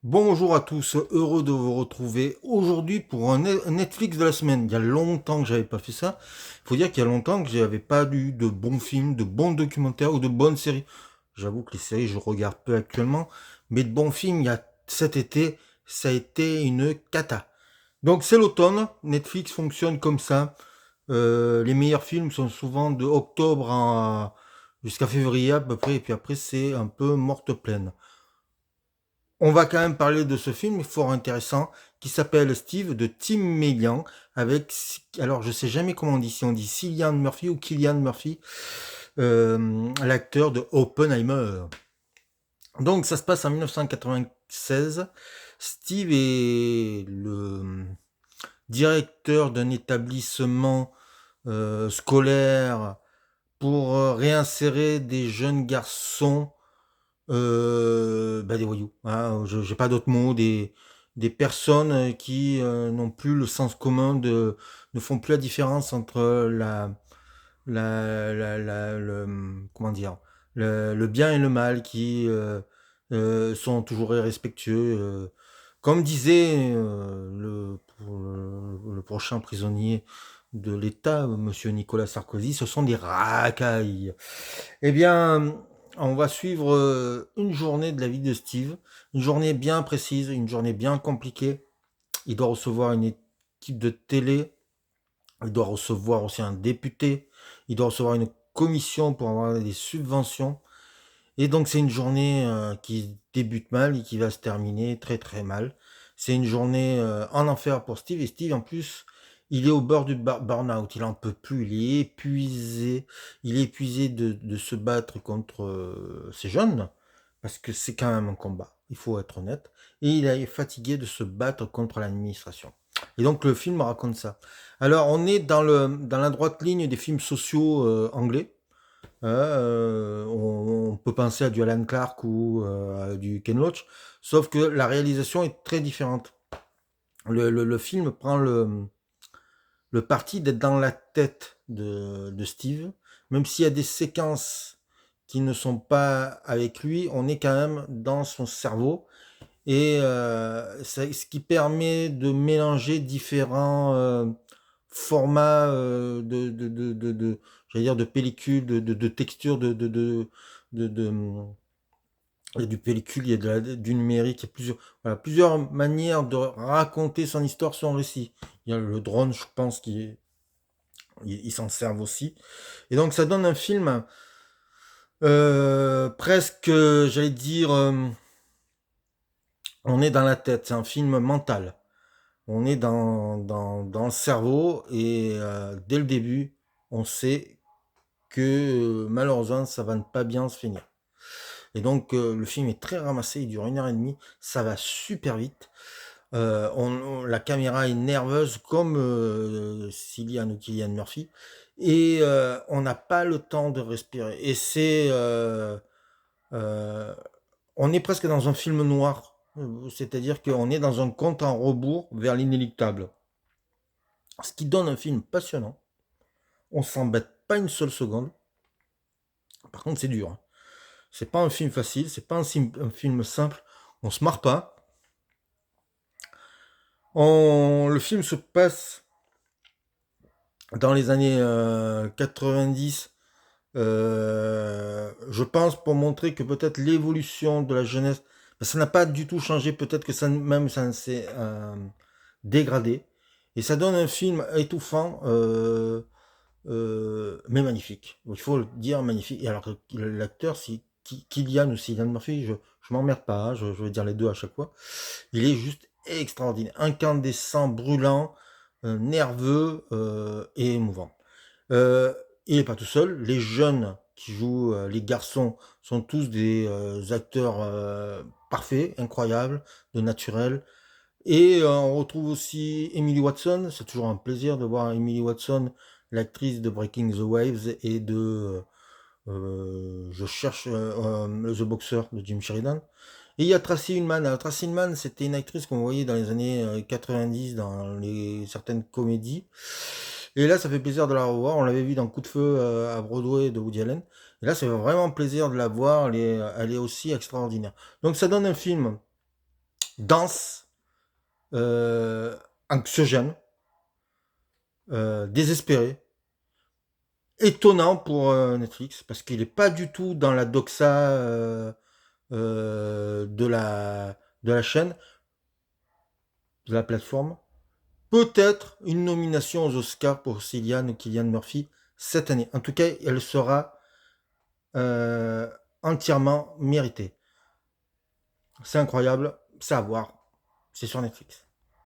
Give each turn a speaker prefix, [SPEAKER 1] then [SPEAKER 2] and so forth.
[SPEAKER 1] Bonjour à tous, heureux de vous retrouver aujourd'hui pour un Netflix de la semaine. Il y a longtemps que j'avais pas fait ça. Il faut dire qu'il y a longtemps que j'avais pas lu de bons films, de bons documentaires ou de bonnes séries. J'avoue que les séries je regarde peu actuellement, mais de bons films, il y a cet été, ça a été une cata. Donc c'est l'automne, Netflix fonctionne comme ça. Les meilleurs films sont souvent de octobre jusqu'à février à peu près, et puis après c'est un peu morte pleine. On va quand même parler de ce film fort intéressant qui s'appelle Steve de Tim Mélian avec, alors je sais jamais comment on dit, si on dit Cillian Murphy ou Killian Murphy, l'acteur de Oppenheimer. Donc ça se passe en 1996. Steve est le directeur d'un établissement scolaire pour réinsérer des jeunes garçons, des voyous, hein, je j'ai pas d'autres mots, des personnes qui n'ont plus le sens commun, ne font plus la différence entre comment dire, le bien et le mal, qui sont toujours irrespectueux. Comme disait le prochain prisonnier de l'État, Monsieur Nicolas Sarkozy, ce sont des racailles. Eh bien, on va suivre une journée de la vie de Steve, une journée bien précise, une journée bien compliquée. Il doit recevoir une équipe de télé, il doit recevoir aussi un député, il doit recevoir une commission pour avoir des subventions. Et donc c'est une journée qui débute mal et qui va se terminer très très mal. C'est une journée en enfer pour Steve. Et Steve, en plus, il est au bord du burn-out. Il en peut plus. Il est épuisé. Il est épuisé de se battre contre ces jeunes, parce que c'est quand même un combat. Il faut être honnête. Et il est fatigué de se battre contre l'administration. Et donc le film raconte ça. Alors on est dans la droite ligne des films sociaux anglais. On peut penser à du Alan Clark ou à du Ken Loach, sauf que la réalisation est très différente. Le film prend le parti d'être dans la tête de Steve, même s'il y a des séquences qui ne sont pas avec lui, on est quand même dans son cerveau, et ce qui permet de mélanger différents formats j'allais dire de pellicule, de texture, il y a du pellicule, il y a du numérique, il y a plusieurs manières de raconter son histoire, son récit. Il y a le drone, je pense, ils s'en servent aussi. Et donc ça donne un film presque, j'allais dire, on est dans la tête, c'est un film mental. On est dans le cerveau, et dès le début, on sait que malheureusement, ça va ne pas bien se finir. Et donc, le film est très ramassé, il dure 1 heure et demie, ça va super vite. La caméra est nerveuse comme Cillian ou Killian Murphy, et on n'a pas le temps de respirer. Et euh, on est presque dans un film noir, c'est-à-dire qu'on est dans un compte en rebours vers l'inéluctable. Ce qui donne un film passionnant. On s'embête pas une seule seconde. Par contre, c'est dur, hein. C'est pas un film facile, c'est pas un film simple. On se marre pas. Le film se passe dans les années 90. Je pense, pour montrer que peut-être l'évolution de la jeunesse, ben, ça n'a pas du tout changé. Peut-être que ça s'est dégradé. Et ça donne un film étouffant, mais magnifique. Il faut le dire, magnifique. Et alors que l'acteur, c'est Killian ou Cillian Murphy, je m'emmerde pas, hein, je vais dire les deux à chaque fois. Il est juste extraordinaire, incandescent, brûlant, nerveux et émouvant. Il n'est pas tout seul. Les jeunes qui jouent, les garçons, sont tous des acteurs parfaits, incroyables, de naturel. Et on retrouve aussi Emily Watson. C'est toujours un plaisir de voir Emily Watson, l'actrice de Breaking the Waves et de je cherche The Boxer de Jim Sheridan. Et il y a Tracy Ullman. Alors, Tracy Ullman, c'était une actrice qu'on voyait dans les années 90 dans certaines comédies. Et là, ça fait plaisir de la revoir. On l'avait vu dans Coup de feu à Broadway de Woody Allen. Et là, c'est vraiment plaisir de la voir. Elle est aussi extraordinaire. Donc, ça donne un film dense, anxiogène, désespéré, étonnant pour Netflix, parce qu'il n'est pas du tout dans la doxa de la chaîne, de la plateforme. Peut-être une nomination aux Oscars pour Cillian ou Cillian Murphy cette année. En tout cas, elle sera entièrement méritée. C'est incroyable, c'est à voir. C'est sur Netflix.